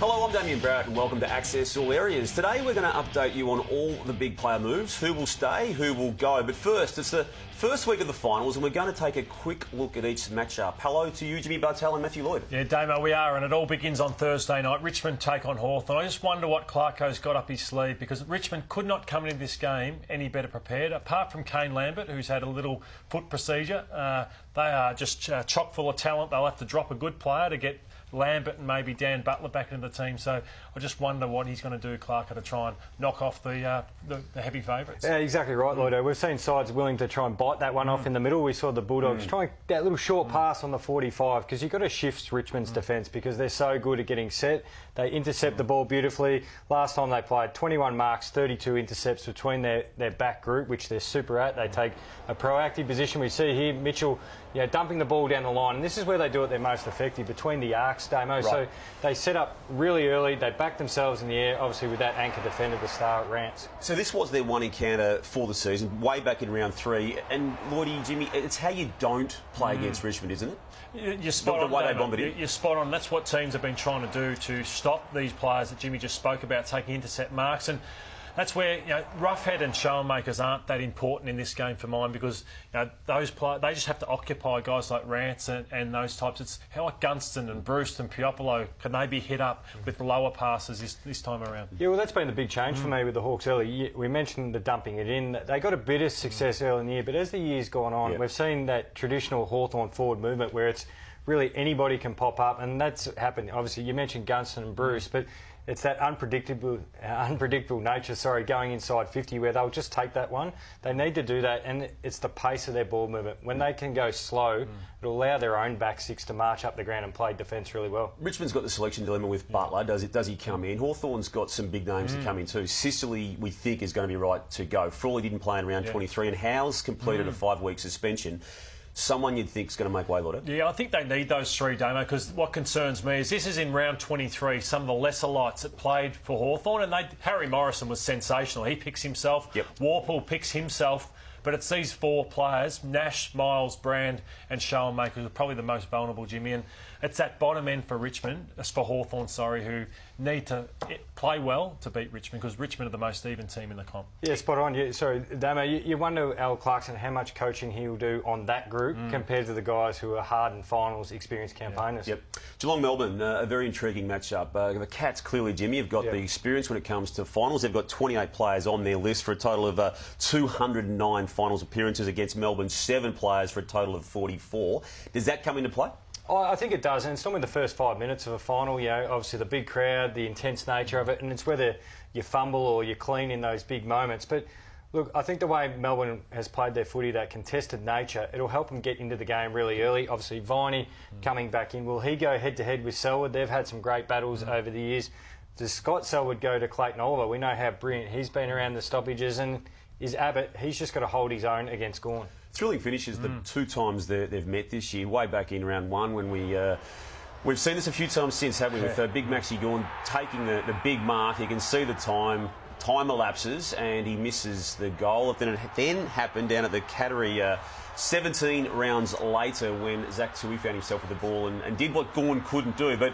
Hello, I'm Damien Barrett and welcome to Access All Areas. Today we're going to update you on all the big player moves, who will stay, who will go. But first, it's the first week of the finals and we're going to take a quick look at each matchup. Hello to you, Jimmy Bartell and Matthew Lloyd. Yeah, Damo, we are, and it all begins on Thursday night. Richmond take on Hawthorn. I just wonder what Clarko's got up his sleeve, because Richmond could not come into this game any better prepared, apart from Kane Lambert, who's had a little foot procedure. They are just chock full of talent. They'll have to drop a good player to get Lambert and maybe Dan Butler back into the team. So I just wonder what he's going to do, Clarko, to try and knock off the heavy favourites. Yeah, exactly right, Lloydo. We've seen sides willing to try and bite that one off in the middle. We saw the Bulldogs trying that little short pass on the 45, because you've got to shift Richmond's defence because they're so good at getting set. They intercept the ball beautifully. Last time they played, 21 marks, 32 intercepts between their back group, which they're super at. They take a proactive position. We see here Mitchell dumping the ball down the line, and this is where they do it their most effective, between the arcs, Damo. Right. So they set up really early, they back themselves in the air, obviously with that anchor defender, the star at Rance. So this was their one encounter for the season, way back in round 3, and Lloydie, Jimmy, it's how you don't play against Richmond, isn't it? You're spot on. The way they bombed it in. You're spot on. That's what teams have been trying to do to stop these players that Jimmy just spoke about taking intercept marks, and that's where Roughhead and showmakers aren't that important in this game for mine, because those players, they just have to occupy guys like Rance and those types. It's how like Gunston and Bruce and Piopolo, can they be hit up with lower passes this time around? Yeah, well, that's been the big change for me with the Hawks early. We mentioned the dumping it in. They got a bit of success early in the year, but as the year's gone on, we've seen that traditional Hawthorn forward movement where it's really anybody can pop up, and that's happened. Obviously, you mentioned Gunston and Bruce, but it's that unpredictable nature, going inside 50, where they'll just take that one. They need to do that, and it's the pace of their ball movement. When they can go slow, it'll allow their own back six to march up the ground and play defence really well. Richmond's got the selection dilemma with Butler. Does he come in? Hawthorn's got some big names to come in too. Sicily, we think, is going to be right to go. Frawley didn't play in round 23, and Howes completed a 5-week suspension. Someone you'd think is going to make way, Lloyd. Yeah, I think they need those three, Damo, because what concerns me is this is in round 23, some of the lesser lights that played for Hawthorn, and Harry Morrison was sensational. He picks himself, Warple picks himself, but it's these 4 players, Nash, Miles, Brand and Schoenmaker, who are probably the most vulnerable, Jimmy, and it's that bottom end for Richmond, for Hawthorn, who need to play well to beat Richmond, because Richmond are the most even team in the comp. Yeah, spot on. Yeah, sorry, Damo, you wonder, Al Clarkson, how much coaching he'll do on that group compared to the guys who are hardened finals, experienced campaigners. Yep. Geelong-Melbourne, a very intriguing matchup. The Cats, clearly, Jimmy, have got the experience when it comes to finals. They've got 28 players on their list for a total of 209 finals appearances against Melbourne's 7 players for a total of 44. Does that come into play? I think it does, and it's normally the first 5 minutes of a final. Obviously the big crowd, the intense nature of it, and it's whether you fumble or you clean in those big moments. But look, I think the way Melbourne has played their footy, that contested nature, it'll help them get into the game really early. Obviously, Viney coming back in. Will he go head-to-head with Selwood? They've had some great battles over the years. Does Scott Selwood go to Clayton Oliver? We know how brilliant he's been around the stoppages, and is Abbott, he's just got to hold his own against Gawn. Thrilling finishes the 2 times they've met this year, way back in round 1 when we've seen this a few times since, haven't we, with Big Maxi Gawn taking the big mark. You can see the time elapses and he misses the goal. It then happened down at the Cattery 17 rounds later when Zach Tui found himself with the ball and did what Gawn couldn't do. But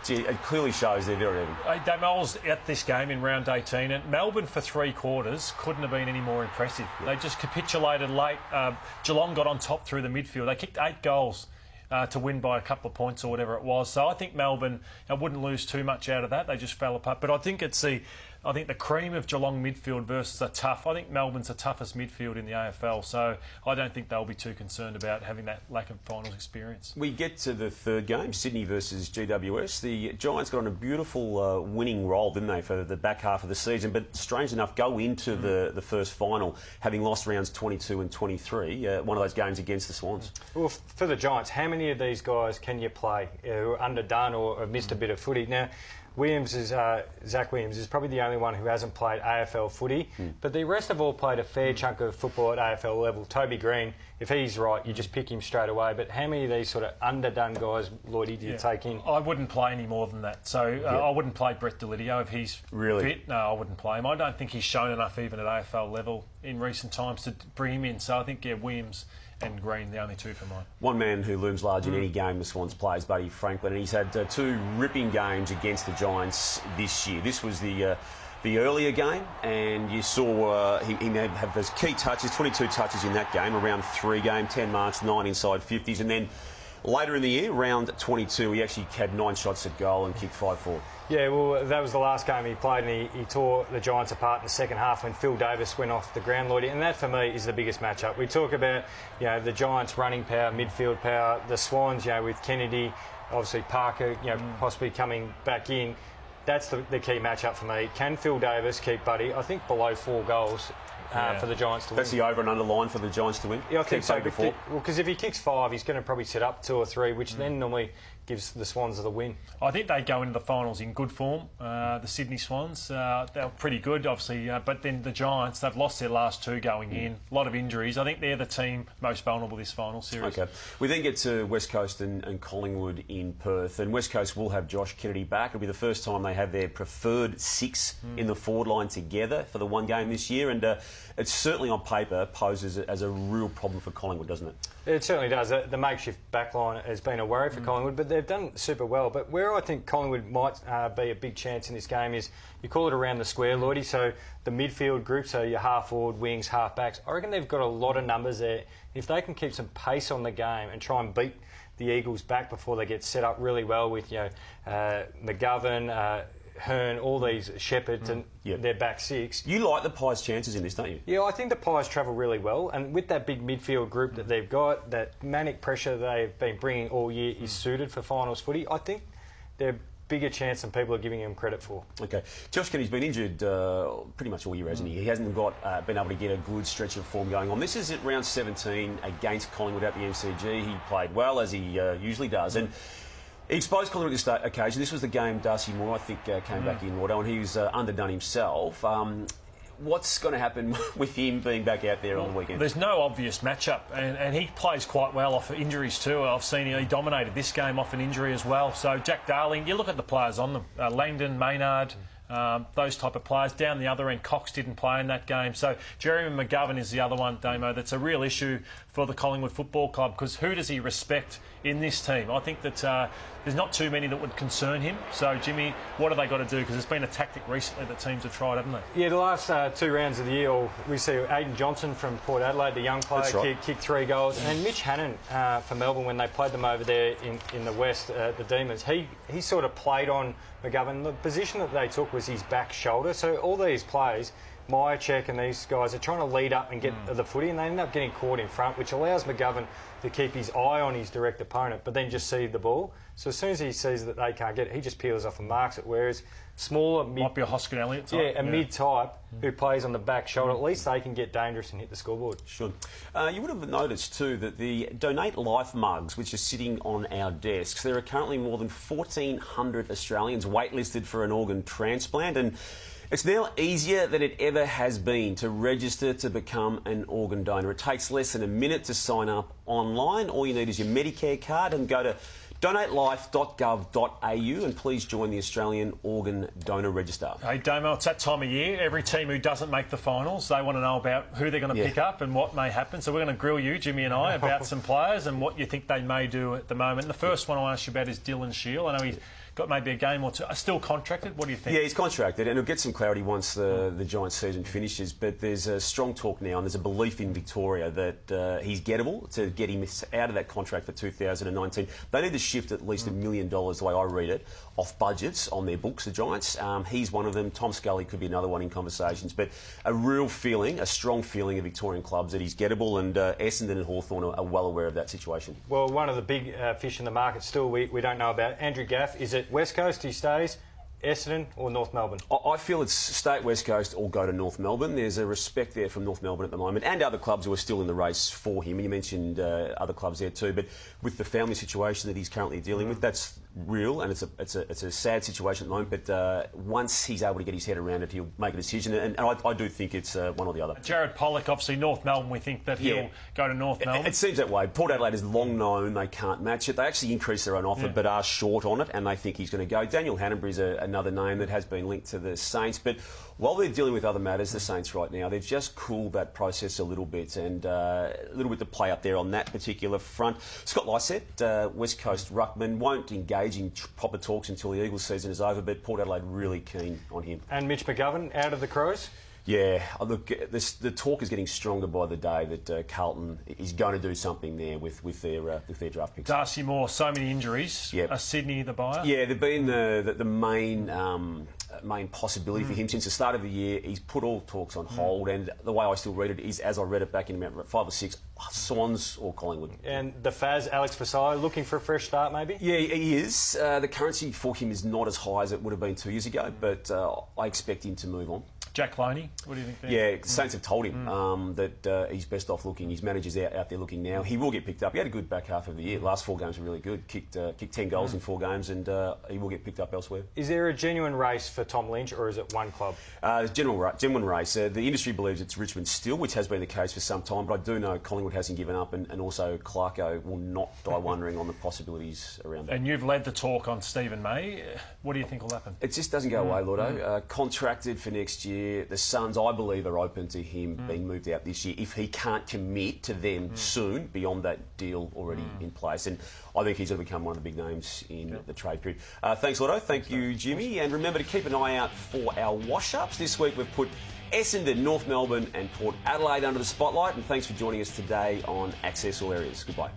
it clearly shows they're very even. Mel's at this game in round 18, and Melbourne for 3 quarters couldn't have been any more impressive. They just capitulated late. Geelong got on top through the midfield. They kicked 8 goals to win by a couple of points or whatever it was. So I think Melbourne wouldn't lose too much out of that. They just fell apart. But I think the cream of Geelong midfield versus a tough. I think Melbourne's the toughest midfield in the AFL, so I don't think they'll be too concerned about having that lack of finals experience. We get to the third game, Sydney versus GWS. The Giants got on a beautiful winning roll, didn't they, for the back half of the season, but strange enough, go into the first final having lost rounds 22 and 23, one of those games against the Swans. Well, for the Giants, how many of these guys can you play who are underdone or have missed a bit of footy? Now, Zach Williams is probably the only one who hasn't played AFL footy, but the rest have all played a fair chunk of football at AFL level. Toby Green, if he's right, you just pick him straight away. But how many of these sort of underdone guys, Lloydie, do you take in? I wouldn't play any more than that. So I wouldn't play Brett Delidio if he's fit. No, I wouldn't play him. I don't think he's shown enough even at AFL level in recent times to bring him in. So I think, Williams and Green, the only two for mine. One man who looms large in any game the Swans play is Buddy Franklin, and he's had two ripping games against the Giants this year. This was the earlier game, and you saw he may have those key touches, 22 touches in that game, around 3 game, 10 marks, 9 inside 50s, and then later in the year, round 22, he actually had 9 shots at goal and kicked 5 forward. Yeah, well, that was the last game he played, and he tore the Giants apart in the second half when Phil Davis went off the ground, Lloydie. And that, for me, is the biggest matchup. We talk about, the Giants' running power, midfield power, the Swans, with Kennedy, obviously Parker, possibly coming back in. That's the key matchup for me. Can Phil Davis keep Buddy, I think, below 4 goals for the Giants to win? That's the over and under line for the Giants to win? Yeah, I think so. Because if he kicks 5, he's going to probably set up 2 or 3, which then normally gives the Swans the win. I think they go into the finals in good form. The Sydney Swans, they're pretty good, obviously, but then the Giants, they've lost their last 2 going in. A lot of injuries. I think they're the team most vulnerable this final series. OK. We then get to West Coast and Collingwood in Perth, and West Coast will have Josh Kennedy back. It'll be the first time they have their preferred 6 in the forward line together for the one game this year, and it certainly on paper poses as a real problem for Collingwood, doesn't it? It certainly does. The makeshift backline has been a worry for Collingwood, but they've done super well. But where I think Collingwood might be a big chance in this game is, you call it around the square, Lloydie, so the midfield group, so your half-forward, wings, half-backs, I reckon they've got a lot of numbers there. If they can keep some pace on the game and try and beat the Eagles back before they get set up really well with, McGovern, Hearn, all these Shepard and their back 6. You like the Pies' chances in this, don't you? Yeah, I think the Pies travel really well, and with that big midfield group that they've got, that manic pressure they've been bringing all year is suited for finals footy. I think they're a bigger chance than people are giving him credit for. OK. Josh Kennedy's been injured pretty much all year, hasn't he? He hasn't been able to get a good stretch of form going on. This is at round 17 against Collingwood at the MCG. He played well, as he usually does. And he exposed Collingwood at this occasion. This was the game Darcy Moore, I think, came back in, Wardo, and he was underdone himself. What's going to happen with him being back out there on the weekend? There's no obvious matchup, and he plays quite well off of injuries too. I've seen he dominated this game off an injury as well. So Jack Darling, you look at the players on them, Langdon, Maynard, those type of players. Down the other end, Cox didn't play in that game. So Jeremy McGovern is the other one, Damo, that's a real issue for the Collingwood Football Club, because who does he respect in this team? I think that there's not too many that would concern him. So, Jimmy, what have they got to do? Because it's been a tactic recently that teams have tried, haven't they? Yeah, the last 2 rounds of the year, we see Aidan Johnson from Port Adelaide, the young player, kicked 3 goals. And Mitch Hannon for Melbourne, when they played them over there in the West, the Demons, he sort of played on McGovern. The position that they took was his back shoulder. So all these players, Myercheck and these guys, are trying to lead up and get the footy, and they end up getting caught in front, which allows McGovern to keep his eye on his direct opponent, but then just see the ball. So as soon as he sees that they can't get it, he just peels off and marks it. Whereas smaller, might be a Hoskin Elliott type. mid-type who plays on the back shoulder, at least they can get dangerous and hit the scoreboard. Should. You would have noticed too that the Donate Life mugs, which are sitting on our desks, there are currently more than 1,400 Australians waitlisted for an organ transplant, and it's now easier than it ever has been to register to become an organ donor. It takes less than a minute to sign up online. All you need is your Medicare card, and go to donatelife.gov.au and please join the Australian Organ Donor Register. Hey, Damo, it's that time of year. Every team who doesn't make the finals, they want to know about who they're going to pick up and what may happen. So we're going to grill you, Jimmy and I, about some players and what you think they may do at the moment. The first one I'll ask you about is Dylan Shield. I know he's got maybe a game or two. Still contracted? What do you think? Yeah, he's contracted, and he'll get some clarity once the Giants season finishes. But there's a strong talk now, and there's a belief in Victoria that he's gettable to get him out of that contract for 2019. They need to shift at least $1 million, the way I read it, off budgets on their books, the Giants. He's one of them. Tom Scully could be another one in conversations. But a real feeling, a strong feeling of Victorian clubs that he's gettable, and Essendon and Hawthorn are well aware of that situation. Well, one of the big fish in the market still we don't know about, Andrew Gaff. Is it West Coast he stays, Essendon or North Melbourne? I feel it's stay at West Coast or go to North Melbourne. There's a respect there from North Melbourne at the moment, and other clubs who are still in the race for him. And you mentioned other clubs there too, but with the family situation that he's currently dealing with, that's real, and it's a sad situation at the moment. But once he's able to get his head around it, he'll make a decision. And I do think it's one or the other. Jared Pollock, obviously North Melbourne. We think that he'll go to North Melbourne. It seems that way. Port Adelaide is long known they can't match it. They actually increased their own offer, but are short on it, and they think he's going to go. Daniel Hannanbury's another name that has been linked to the Saints, but while they're dealing with other matters, the Saints right now, they've just cooled that process a little bit, and a little bit to play up there on that particular front. Scott Lysett, West Coast ruckman, won't engage in proper talks until the Eagles season is over, but Port Adelaide really keen on him. And Mitch McGovern out of the Crows? Yeah, look, the talk is getting stronger by the day that Carlton is going to do something there with their draft picks. Darcy Moore, so many injuries. Yep. Are Sydney the buyer? Yeah, they've been the main possibility for him since the start of the year. He's put all talks on hold, and the way I still read it is, as I read it back in about 5 or 6, Swans or Collingwood. And the Faz, Alex Fasai, looking for a fresh start maybe? Yeah, he is. The currency for him is not as high as it would have been 2 years ago, but I expect him to move on. Jack Loney, what do you think there? Yeah, Saints have told him that he's best off looking. His manager's out there looking now. He will get picked up. He had a good back half of the year. Last 4 games were really good. Kicked 10 goals in 4 games, and he will get picked up elsewhere. Is there a genuine race for Tom Lynch, or is it one club? Genuine race. The industry believes it's Richmond still, which has been the case for some time, but I do know Collingwood hasn't given up, and also Clarko will not die wondering on the possibilities around that. And you've led the talk on Stephen May. What do you think will happen? It just doesn't go away, Lotto. Contracted for next year. The Suns, I believe, are open to him being moved out this year if he can't commit to them soon beyond that deal already in place. And I think he's going to become one of the big names in the trade period. Thanks, Lotto. Thank you, Jimmy. And remember to keep an eye out for our wash-ups. This week we've put Essendon, North Melbourne and Port Adelaide under the spotlight. And thanks for joining us today on Access All Areas. Goodbye.